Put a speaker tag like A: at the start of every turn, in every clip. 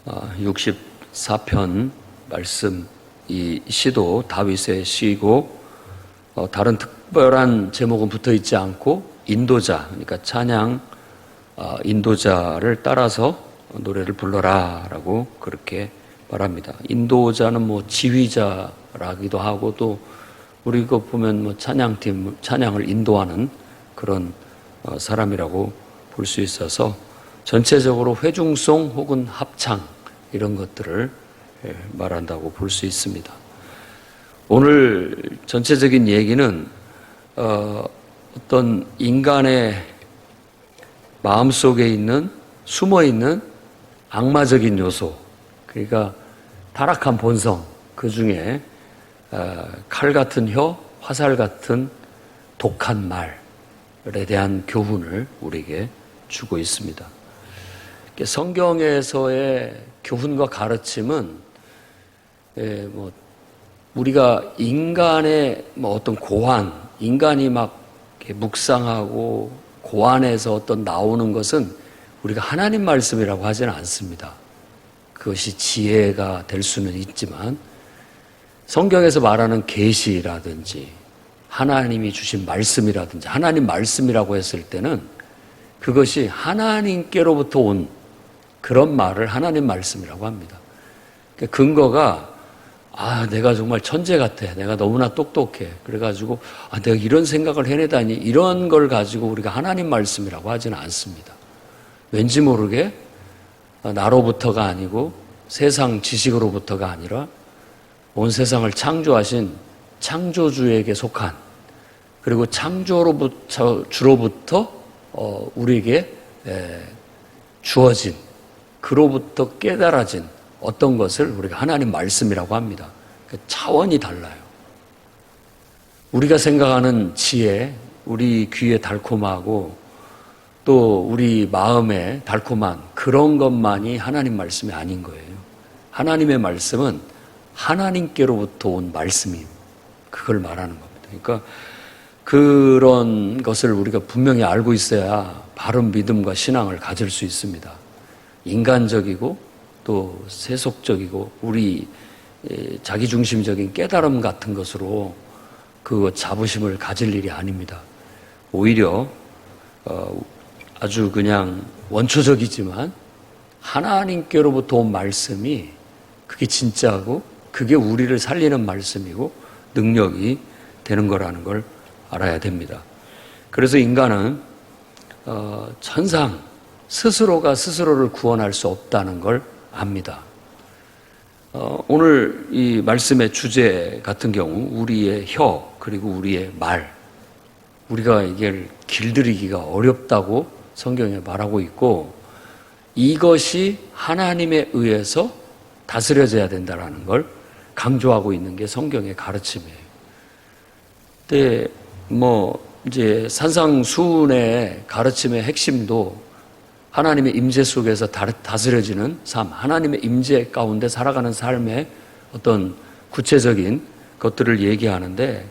A: 64편 말씀, 이 시도 다윗의 시이고 다른 특별한 제목은 붙어 있지 않고 인도자, 그러니까 찬양 인도자를 따라서 노래를 불러라 라고 그렇게 말합니다. 인도자는 지휘자라기도 하고, 또 우리 거 보면 찬양팀, 찬양을 인도하는 그런 사람이라고 볼 수 있어서 전체적으로 회중송 혹은 합창 이런 것들을 말한다고 볼 수 있습니다. 오늘 전체적인 얘기는 어떤 인간의 마음속에 있는 숨어있는 악마적인 요소, 그러니까 타락한 본성, 그 중에 칼 같은 혀, 화살 같은 독한 말에 대한 교훈을 우리에게 주고 있습니다. 성경에서의 교훈과 가르침은 우리가 인간의 어떤 고안, 인간이 이렇게 묵상하고 고안해서 어떤 나오는 것은 우리가 하나님 말씀이라고 하지는 않습니다. 그것이 지혜가 될 수는 있지만, 성경에서 말하는 계시라든지 하나님이 주신 말씀이라든지 하나님 말씀이라고 했을 때는 그것이 하나님께로부터 온 그런 말을 하나님 말씀이라고 합니다. 근거가 내가 정말 천재 같아, 내가 너무나 똑똑해, 그래가지고 내가 이런 생각을 해내다니, 이런 걸 가지고 우리가 하나님 말씀이라고 하지는 않습니다. 왠지 모르게 나로부터가 아니고 세상 지식으로부터가 아니라 온 세상을 창조하신 창조주에게 속한, 그리고 주로부터 우리에게 주어진, 그로부터 깨달아진 어떤 것을 우리가 하나님 말씀이라고 합니다. 차원이 달라요. 우리가 생각하는 지혜, 우리 귀에 달콤하고 또 우리 마음에 달콤한 그런 것만이 하나님 말씀이 아닌 거예요. 하나님의 말씀은 하나님께로부터 온 말씀임, 그걸 말하는 겁니다. 그러니까 그런 것을 우리가 분명히 알고 있어야 바른 믿음과 신앙을 가질 수 있습니다. 인간적이고 또 세속적이고 우리 자기중심적인 깨달음 같은 것으로 그 자부심을 가질 일이 아닙니다. 오히려 아주 그냥 원초적이지만 하나님께로부터 온 말씀이 그게 진짜고 그게 우리를 살리는 말씀이고 능력이 되는 거라는 걸 알아야 됩니다. 그래서 인간은 천상 스스로가 스스로를 구원할 수 없다는 걸 압니다. 오늘 이 말씀의 주제 같은 경우 우리의 혀, 그리고 우리의 말, 우리가 이걸 길들이기가 어렵다고 성경에 말하고 있고, 이것이 하나님에 의해서 다스려져야 된다는 걸 강조하고 있는 게 성경의 가르침이에요. 근데 이제 산상수훈의 가르침의 핵심도 하나님의 임재 속에서 다스려지는 삶, 하나님의 임재 가운데 살아가는 삶의 어떤 구체적인 것들을 얘기하는데,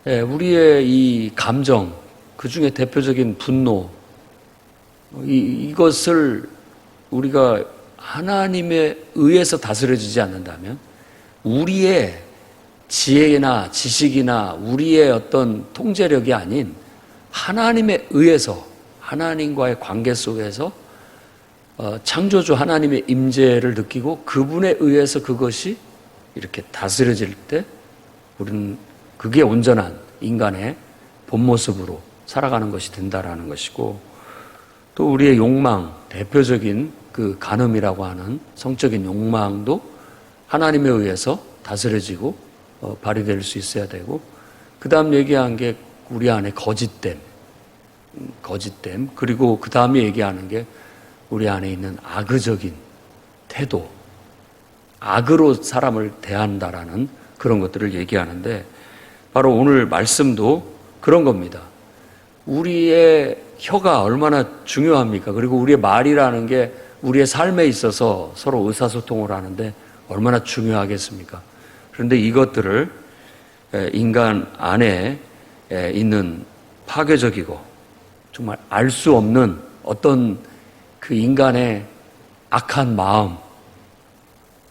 A: 우리의 이 감정, 그 중에 대표적인 분노, 이것을 우리가 하나님에 의해서 다스려지지 않는다면 우리의 지혜나 지식이나 우리의 어떤 통제력이 아닌 하나님에 의해서, 하나님과의 관계 속에서 창조주 하나님의 임재를 느끼고 그분에 의해서 그것이 이렇게 다스려질 때 우리는 그게 온전한 인간의 본 모습으로 살아가는 것이 된다라는 것이고, 또 우리의 욕망, 대표적인 그 간음이라고 하는 성적인 욕망도 하나님에 의해서 다스려지고 발휘될 수 있어야 되고, 그 다음 얘기한 게 우리 안에 거짓됨, 그리고 그 다음에 얘기하는 게 우리 안에 있는 악의적인 태도, 악으로 사람을 대한다라는 그런 것들을 얘기하는데, 바로 오늘 말씀도 그런 겁니다. 우리의 혀가 얼마나 중요합니까? 그리고 우리의 말이라는 게 우리의 삶에 있어서 서로 의사소통을 하는데 얼마나 중요하겠습니까? 그런데 이것들을 인간 안에 있는 파괴적이고 정말 알 수 없는 어떤 그 인간의 악한 마음,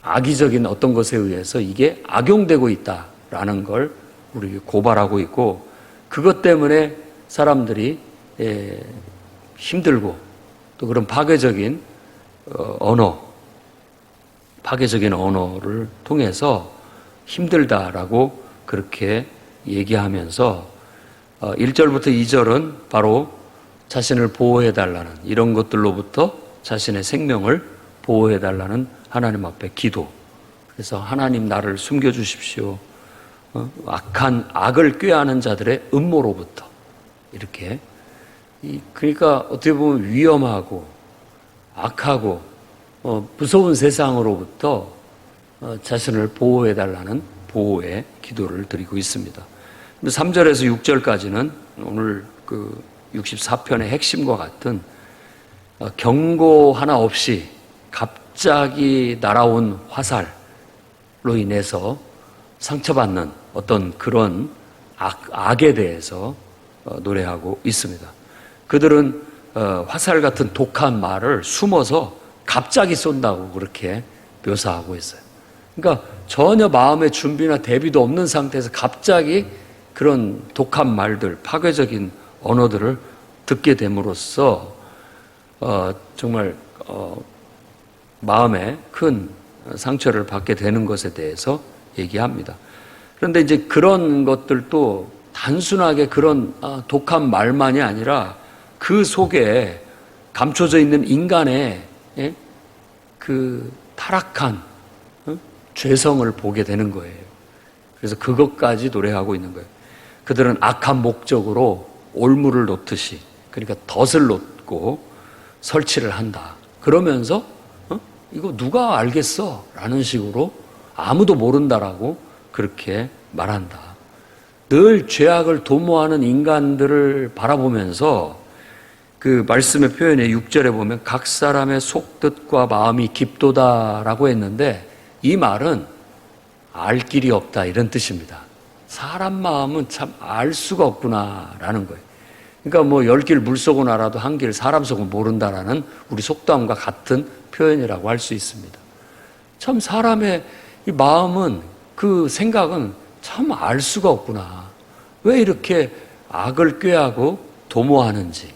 A: 악의적인 어떤 것에 의해서 이게 악용되고 있다라는 걸 우리 고발하고 있고, 그것 때문에 사람들이 힘들고 또 그런 파괴적인 언어를 통해서 힘들다라고 그렇게 얘기하면서 1절부터 2절은 바로 자신을 보호해달라는, 이런 것들로부터 자신의 생명을 보호해달라는 하나님 앞에 기도. 그래서 하나님 나를 숨겨주십시오. 악을 꾀하는 자들의 음모로부터. 이렇게. 그러니까 어떻게 보면 위험하고 악하고 무서운 세상으로부터 자신을 보호해달라는 보호의 기도를 드리고 있습니다. 3절에서 6절까지는 오늘 그 64편의 핵심과 같은 경고 하나 없이 갑자기 날아온 화살로 인해서 상처받는 어떤 그런 악에 대해서 노래하고 있습니다. 그들은 화살 같은 독한 말을 숨어서 갑자기 쏜다고 그렇게 묘사하고 있어요. 그러니까 전혀 마음의 준비나 대비도 없는 상태에서 갑자기 그런 독한 말들, 파괴적인 언어들을 듣게 됨으로써 정말 마음에 큰 상처를 받게 되는 것에 대해서 얘기합니다. 그런데 이제 그런 것들도 단순하게 그런 독한 말만이 아니라 그 속에 감춰져 있는 인간의 그 타락한 죄성을 보게 되는 거예요. 그래서 그것까지 노래하고 있는 거예요. 그들은 악한 목적으로 올무를 놓듯이, 그러니까 덫을 놓고 설치를 한다. 그러면서 이거 누가 알겠어? 라는 식으로 아무도 모른다라고 그렇게 말한다. 늘 죄악을 도모하는 인간들을 바라보면서 그 말씀의 표현에 6절에 보면 각 사람의 속뜻과 마음이 깊도다라고 했는데, 이 말은 알 길이 없다 이런 뜻입니다. 사람 마음은 참 알 수가 없구나라는 거예요. 그러니까 뭐 10길 물속은 알아도 한 길 사람 속은 모른다라는 우리 속담과 같은 표현이라고 할 수 있습니다. 참 사람의 이 마음은, 그 생각은 참 알 수가 없구나. 왜 이렇게 악을 꾀하고 도모하는지.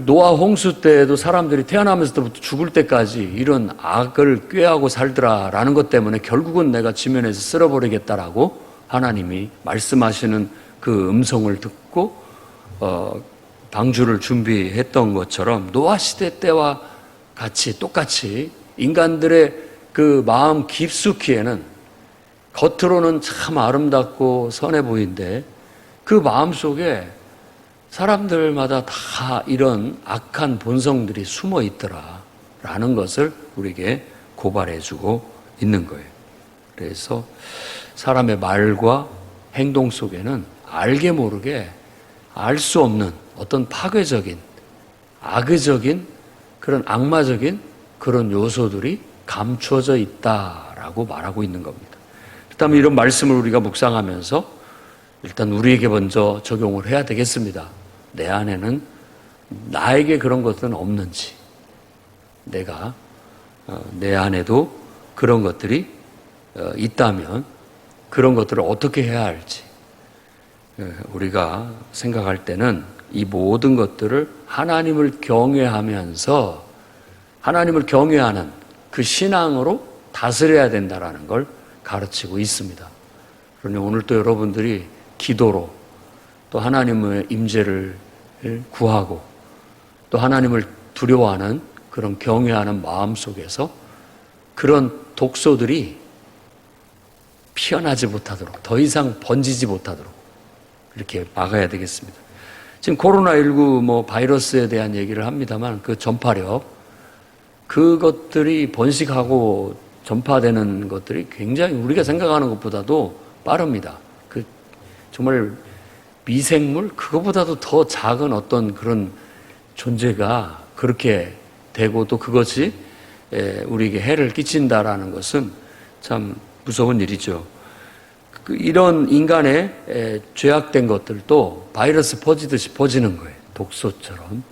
A: 노아 홍수 때에도 사람들이 태어나면서부터 죽을 때까지 이런 악을 꾀하고 살더라라는 것 때문에 결국은 내가 지면에서 쓸어버리겠다라고 하나님이 말씀하시는 그 음성을 듣고 방주를 준비했던 것처럼, 노아 시대 때와 같이 똑같이 인간들의 그 마음 깊숙이에는 겉으로는 참 아름답고 선해 보이는데 그 마음 속에 사람들마다 다 이런 악한 본성들이 숨어 있더라라는 것을 우리에게 고발해주고 있는 거예요. 그래서 사람의 말과 행동 속에는 알게 모르게 알 수 없는 어떤 파괴적인, 악의적인, 그런 악마적인 그런 요소들이 감춰져 있다라고 말하고 있는 겁니다. 그렇다면 이런 말씀을 우리가 묵상하면서 일단 우리에게 먼저 적용을 해야 되겠습니다. 내 안에는 나에게 그런 것들은 없는지, 내가 내 안에도 그런 것들이 있다면 그런 것들을 어떻게 해야 할지 우리가 생각할 때는 이 모든 것들을 하나님을 경외하면서 하나님을 경외하는 그 신앙으로 다스려야 된다는 걸 가르치고 있습니다. 그러니 오늘 또 여러분들이 기도로 또 하나님의 임재를 구하고 또 하나님을 두려워하는 그런 경외하는 마음 속에서 그런 독소들이 피어나지 못하도록, 더 이상 번지지 못하도록 이렇게 막아야 되겠습니다. 지금 코로나19 뭐 바이러스에 대한 얘기를 합니다만 그 전파력, 그것들이 번식하고 전파되는 것들이 굉장히 우리가 생각하는 것보다도 빠릅니다. 그 정말 미생물, 그거보다도 더 작은 어떤 그런 존재가 그렇게 되고 또 그것이 우리에게 해를 끼친다라는 것은 참 무서운 일이죠. 이런 인간의 죄악된 것들도 바이러스 퍼지듯이 퍼지는 거예요. 독소처럼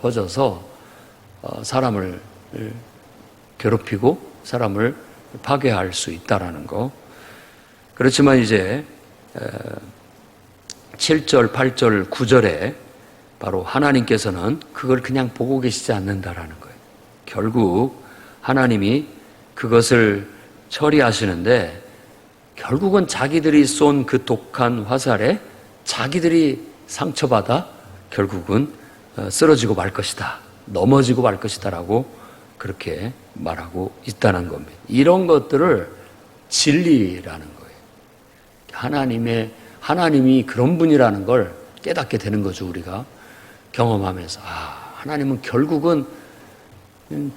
A: 퍼져서 사람을 괴롭히고 사람을 파괴할 수 있다라는 거. 그렇지만 이제 7절, 8절, 9절에 바로 하나님께서는 그걸 그냥 보고 계시지 않는다라는 거예요. 결국 하나님이 그것을 처리하시는데 결국은 자기들이 쏜 그 독한 화살에 자기들이 상처받아 결국은 쓰러지고 말 것이다. 넘어지고 말 것이다 라고 그렇게 말하고 있다는 겁니다. 이런 것들을 진리라는 거예요. 하나님이 그런 분이라는 걸 깨닫게 되는 거죠. 우리가 경험하면서 하나님은 결국은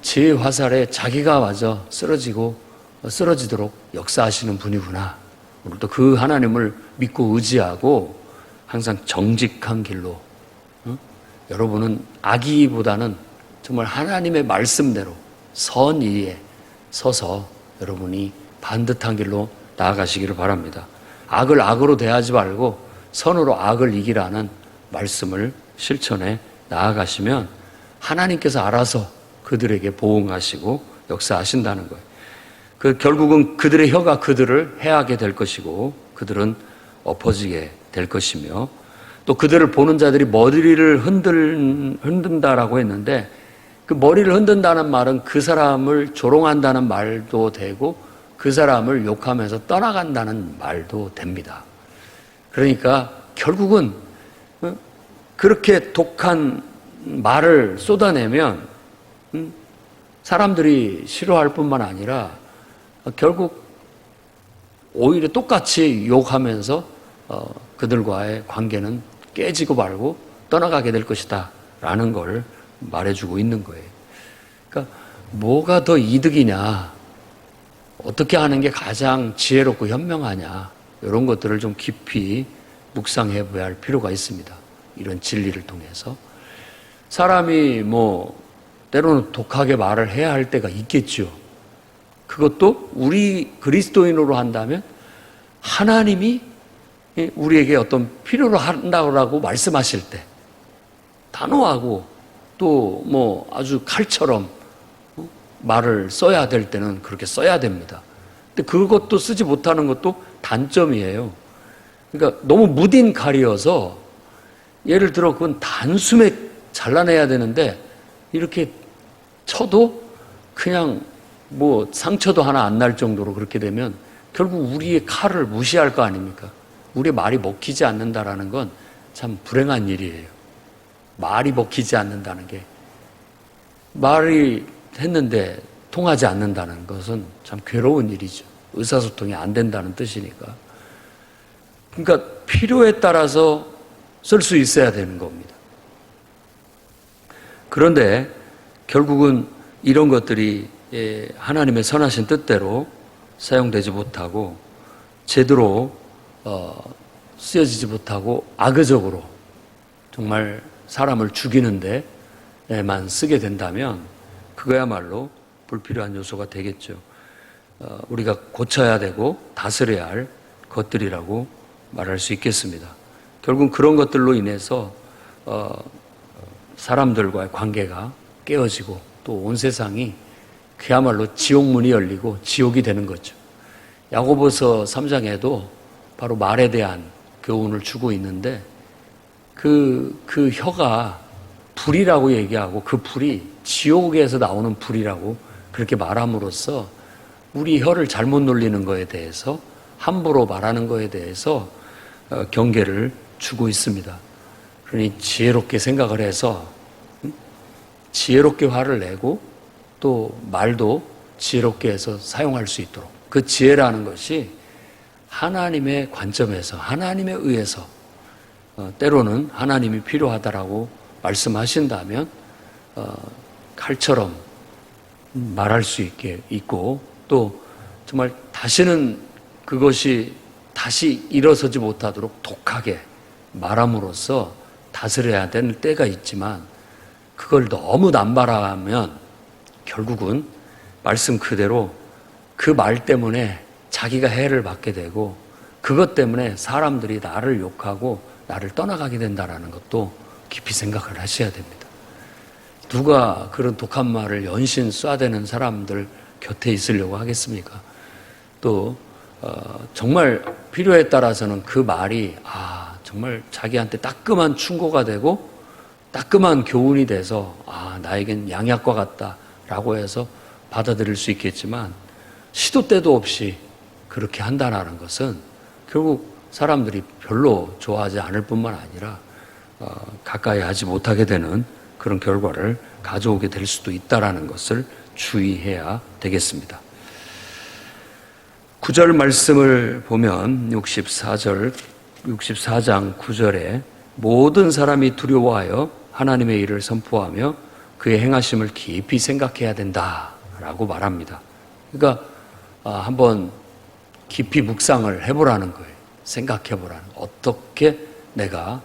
A: 제 화살에 자기가 맞아 쓰러지도록 역사하시는 분이구나. 우리도 그 하나님을 믿고 의지하고 항상 정직한 길로 여러분은 악의보다는 정말 하나님의 말씀대로 선의에 서서 여러분이 반듯한 길로 나아가시기를 바랍니다. 악을 악으로 대하지 말고 선으로 악을 이기라는 말씀을 실천해 나아가시면 하나님께서 알아서 그들에게 보응하시고 역사하신다는 거예요. 결국은 그들의 혀가 그들을 해하게 될 것이고 그들은 엎어지게 될 것이며 또 그들을 보는 자들이 머리를 흔든다라고 했는데 그 머리를 흔든다는 말은 그 사람을 조롱한다는 말도 되고 그 사람을 욕하면서 떠나간다는 말도 됩니다. 그러니까 결국은 그렇게 독한 말을 쏟아내면 사람들이 싫어할 뿐만 아니라 결국 오히려 똑같이 욕하면서 그들과의 관계는 깨지고 말고 떠나가게 될 것이다 라는 걸 말해주고 있는 거예요. 그러니까 뭐가 더 이득이냐, 어떻게 하는 게 가장 지혜롭고 현명하냐, 이런 것들을 좀 깊이 묵상해 봐야 할 필요가 있습니다. 이런 진리를 통해서 사람이 때로는 독하게 말을 해야 할 때가 있겠죠. 그것도 우리 그리스도인으로 한다면 하나님이 우리에게 어떤 필요로 한다고 말씀하실 때 단호하고 또 아주 칼처럼 말을 써야 될 때는 그렇게 써야 됩니다. 근데 그것도 쓰지 못하는 것도 단점이에요. 그러니까 너무 무딘 칼이어서 예를 들어 그건 단숨에 잘라내야 되는데 이렇게 쳐도 그냥 상처도 하나 안 날 정도로 그렇게 되면 결국 우리의 칼을 무시할 거 아닙니까? 우리의 말이 먹히지 않는다라는 건 참 불행한 일이에요. 말이 먹히지 않는다는 게, 말이 했는데 통하지 않는다는 것은 참 괴로운 일이죠. 의사소통이 안 된다는 뜻이니까. 그러니까 필요에 따라서 쓸 수 있어야 되는 겁니다. 그런데 결국은 이런 것들이 하나님의 선하신 뜻대로 사용되지 못하고 제대로 쓰여지지 못하고 악의적으로 정말 사람을 죽이는 데만 쓰게 된다면 그거야말로 불필요한 요소가 되겠죠. 우리가 고쳐야 되고 다스려야 할 것들이라고 말할 수 있겠습니다. 결국 그런 것들로 인해서 사람들과의 관계가 깨어지고 또 온 세상이 그야말로 지옥문이 열리고 지옥이 되는 거죠. 야고보서 3장에도 바로 말에 대한 교훈을 주고 있는데 그 혀가 불이라고 얘기하고 그 불이 지옥에서 나오는 불이라고 그렇게 말함으로써 우리 혀를 잘못 놀리는 거에 대해서 함부로 말하는 거에 대해서 경계를 주고 있습니다. 그러니 지혜롭게 생각을 해서 지혜롭게 화를 내고 또 말도 지혜롭게 해서 사용할 수 있도록 그 지혜라는 것이 하나님의 관점에서 하나님에 의해서 때로는 하나님이 필요하다라고 말씀하신다면 칼처럼 말할 수 있고 또 정말 다시는 그것이 다시 일어서지 못하도록 독하게 말함으로써 다스려야 되는 때가 있지만 그걸 너무 남발하면 결국은 말씀 그대로 그 말 때문에 자기가 해를 받게 되고 그것 때문에 사람들이 나를 욕하고 나를 떠나가게 된다는 것도 깊이 생각을 하셔야 됩니다. 누가 그런 독한 말을 연신 쏴대는 사람들 곁에 있으려고 하겠습니까? 또 정말 필요에 따라서는 그 말이 정말 자기한테 따끔한 충고가 되고 따끔한 교훈이 돼서 나에겐 양약과 같다라고 해서 받아들일 수 있겠지만, 시도 때도 없이 그렇게 한다는 것은 결국 사람들이 별로 좋아하지 않을 뿐만 아니라 가까이 하지 못하게 되는 그런 결과를 가져오게 될 수도 있다는 것을 주의해야 되겠습니다. 9절 말씀을 보면 64장 9절에 모든 사람이 두려워하여 하나님의 일을 선포하며 그의 행하심을 깊이 생각해야 된다라고 말합니다. 그러니까 한번 깊이 묵상을 해보라는 거예요. 생각해보라는, 어떻게 내가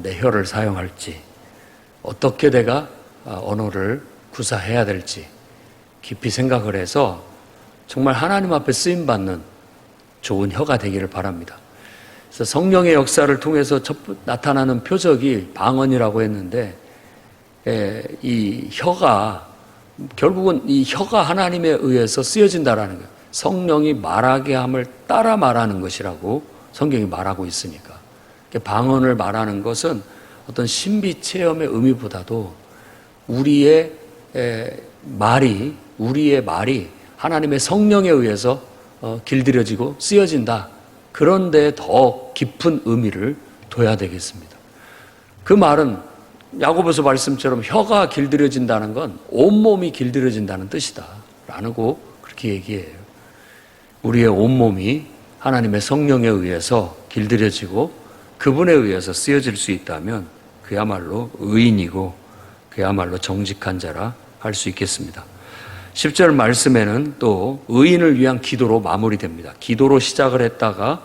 A: 내 혀를 사용할지, 어떻게 내가 언어를 구사해야 될지 깊이 생각을 해서 정말 하나님 앞에 쓰임받는 좋은 혀가 되기를 바랍니다. 그래서 성령의 역사를 통해서 나타나는 표적이 방언이라고 했는데, 이 혀가 결국은 이 혀가 하나님에 의해서 쓰여진다라는 거예요. 성령이 말하게 함을 따라 말하는 것이라고 성경이 말하고 있으니까. 방언을 말하는 것은 어떤 신비 체험의 의미보다도 우리의 말이 하나님의 성령에 의해서 길들여지고 쓰여진다. 그런데 더 깊은 의미를 둬야 되겠습니다. 그 말은 야고보서 말씀처럼 혀가 길들여진다는 건 온몸이 길들여진다는 뜻이다 라고 그렇게 얘기해요. 우리의 온몸이 하나님의 성령에 의해서 길들여지고 그분에 의해서 쓰여질 수 있다면 그야말로 의인이고 그야말로 정직한 자라 할 수 있겠습니다. 10절 말씀에는 또 의인을 위한 기도로 마무리됩니다. 기도로 시작을 했다가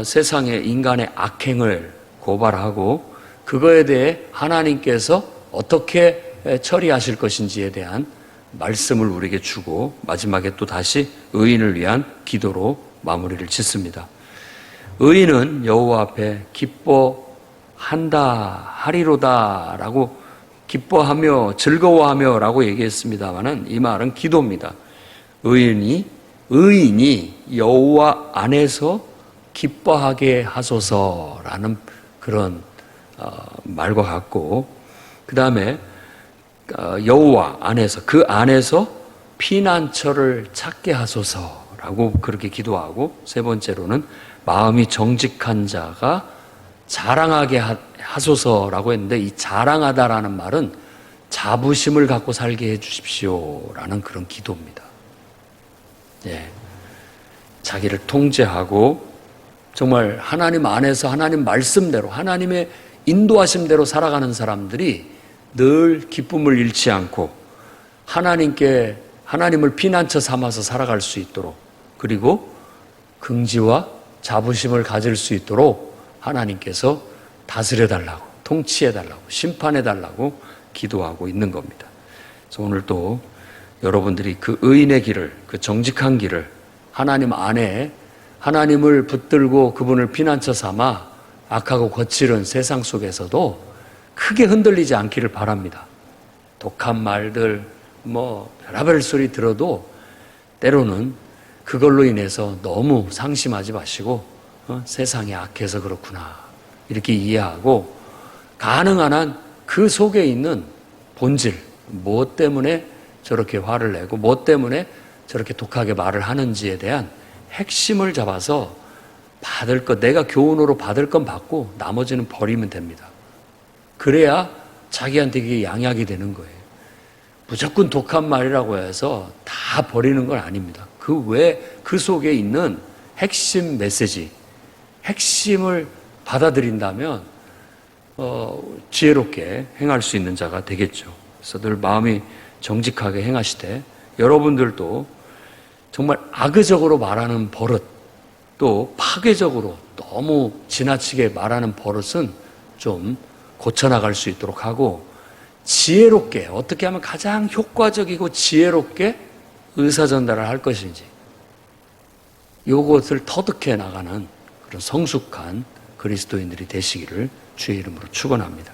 A: 세상의 인간의 악행을 고발하고 그거에 대해 하나님께서 어떻게 처리하실 것인지에 대한 말씀을 우리에게 주고 마지막에 또 다시 의인을 위한 기도로 마무리를 짓습니다. 의인은 여호와 앞에 기뻐하리로다 라고, 기뻐하며 즐거워하며 라고 얘기했습니다마는 이 말은 기도입니다. 의인이 여호와 안에서 기뻐하게 하소서라는 그런 말과 같고, 그 다음에 여호와 안에서, 그 안에서 피난처를 찾게 하소서라고 그렇게 기도하고, 세 번째로는 마음이 정직한 자가 자랑하게 하소서라고 했는데, 이 자랑하다라는 말은 자부심을 갖고 살게 해 주십시오라는 그런 기도입니다. 자기를 통제하고 정말 하나님 안에서 하나님 말씀대로 하나님의 인도하심대로 살아가는 사람들이 늘 기쁨을 잃지 않고 하나님을 피난처 삼아서 살아갈 수 있도록, 그리고 긍지와 자부심을 가질 수 있도록 하나님께서 다스려달라고, 통치해달라고, 심판해달라고 기도하고 있는 겁니다. 그래서 오늘 또 여러분들이 그 의인의 길을, 그 정직한 길을 하나님 안에 하나님을 붙들고 그분을 피난처 삼아 악하고 거칠은 세상 속에서도 크게 흔들리지 않기를 바랍니다. 독한 말들, 별의별 소리 들어도 때로는 그걸로 인해서 너무 상심하지 마시고 세상이 악해서 그렇구나 이렇게 이해하고, 가능한 한 그 속에 있는 본질, 무엇 때문에 저렇게 화를 내고 무엇 때문에 저렇게 독하게 말을 하는지에 대한 핵심을 잡아서 받을 것, 내가 교훈으로 받을 건 받고 나머지는 버리면 됩니다. 그래야 자기한테 그게 양약이 되는 거예요. 무조건 독한 말이라고 해서 다 버리는 건 아닙니다. 그 속에 있는 핵심 메시지, 핵심을 받아들인다면 지혜롭게 행할 수 있는 자가 되겠죠. 그래서 늘 마음이 정직하게 행하시되, 여러분들도 정말 악의적으로 말하는 버릇, 또 파괴적으로 너무 지나치게 말하는 버릇은 좀 고쳐나갈 수 있도록 하고, 지혜롭게 어떻게 하면 가장 효과적이고 지혜롭게 의사전달을 할 것인지 이것을 터득해 나가는 그런 성숙한 그리스도인들이 되시기를 주의 이름으로 축원합니다.